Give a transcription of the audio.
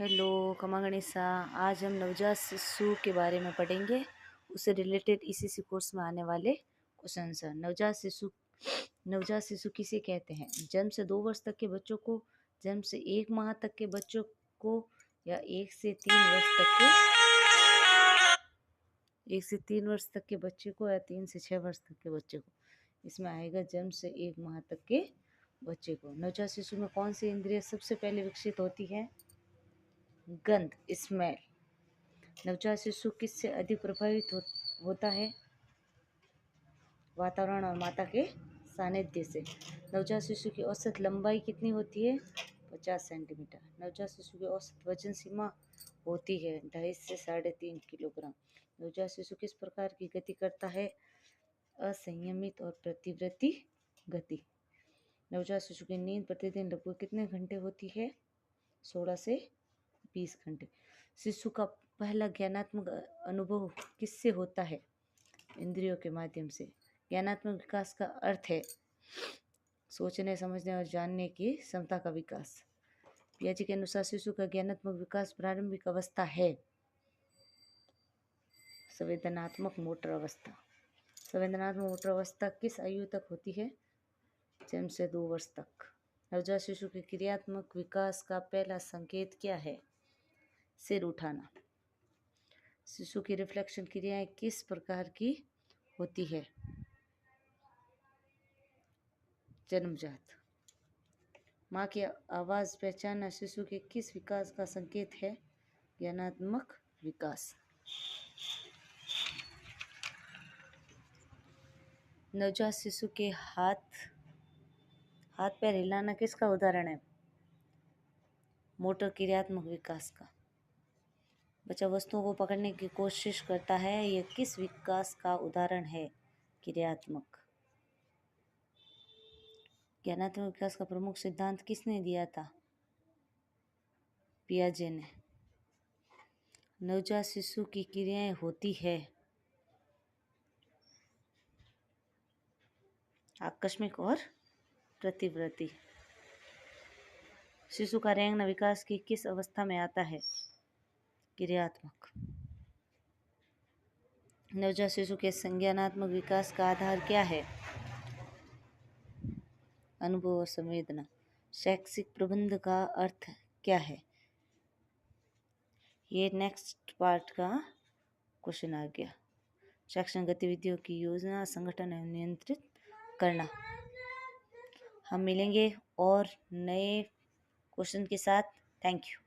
Hello कमागणिसा। आज हम नवजात शिशु के बारे में पढ़ेंगे, उससे रिलेटेड इसी कोर्स में आने वाले क्वेश्चन हैं। नवजात शिशु किसे कहते हैं? जन्म से 2 वर्ष तक के बच्चों को, जन्म से 1 माह तक के बच्चों को, या 1 से 3 वर्ष तक के बच्चे को, या 3 से 6 वर्ष तक के बच्चे को। इसमें आएगा जन्म से 1 माह तक के बच्चे को। नवजात शिशु में कौन सी इंद्रिय सबसे पहले विकसित होती है? गंध, स्मेल। नवजात शिशु किससे अधिक प्रभावित होता है? वातावरण और माता के सानिध्य से। नवजात शिशु की औसत लंबाई कितनी होती है? 50 सेंटीमीटर। नवजात शिशु की औसत वजन सीमा होती है 2.5 से 3.5 किलोग्राम। नवजात शिशु किस प्रकार की गति करता है? असंयमित और प्रतिवर्ती गति। नवजात शिशु की नींद प्रतिदिन लगभग कितने घंटे होती है? 16 से 20 घंटे। शिशु का पहला ज्ञानात्मक अनुभव किससे होता है? इंद्रियों के माध्यम से। ज्ञानात्मक विकास का अर्थ है सोचने, समझने और जानने की क्षमता का विकास। पियाजे के अनुसार शिशु का ज्ञानात्मक विकास प्रारंभिक अवस्था है संवेदनात्मक मोटर अवस्था। संवेदनात्मक मोटर अवस्था किस आयु तक होती है? जन्म से 2 वर्ष तक। नवजात शिशु के क्रियात्मक विकास का पहला संकेत क्या है? सिर उठाना। शिशु की रिफ्लेक्शन क्रियाएं किस प्रकार की होती है? जन्मजात। माँ की आवाज़ पहचानना शिशु के किस विकास का संकेत है? ज्ञानात्मक विकास। नवजात शिशु के हाथ पैर हिलाना किसका उदाहरण है? मोटर क्रियात्मक विकास का। बच्चा वस्तुओं को पकड़ने की कोशिश करता है, यह किस विकास का उदाहरण है? क्रियात्मक। ज्ञानात्मक विकास का प्रमुख सिद्धांत किसने दिया था? पियाजे ने। नवजात शिशु की क्रियाएं होती है आकस्मिक और प्रतिवर्ती। शिशु का रेंगना विकास की किस अवस्था में आता है? क्रियात्मक। नवजात शिशु के संज्ञानात्मक विकास का आधार क्या है? अनुभव और संवेदना। शैक्षिक प्रबंध का अर्थ क्या है? ये नेक्स्ट पार्ट का क्वेश्चन आ गया। शैक्षणिक गतिविधियों की योजना, संगठन एवं नियंत्रित करना। हम मिलेंगे और नए क्वेश्चन के साथ। Thank you.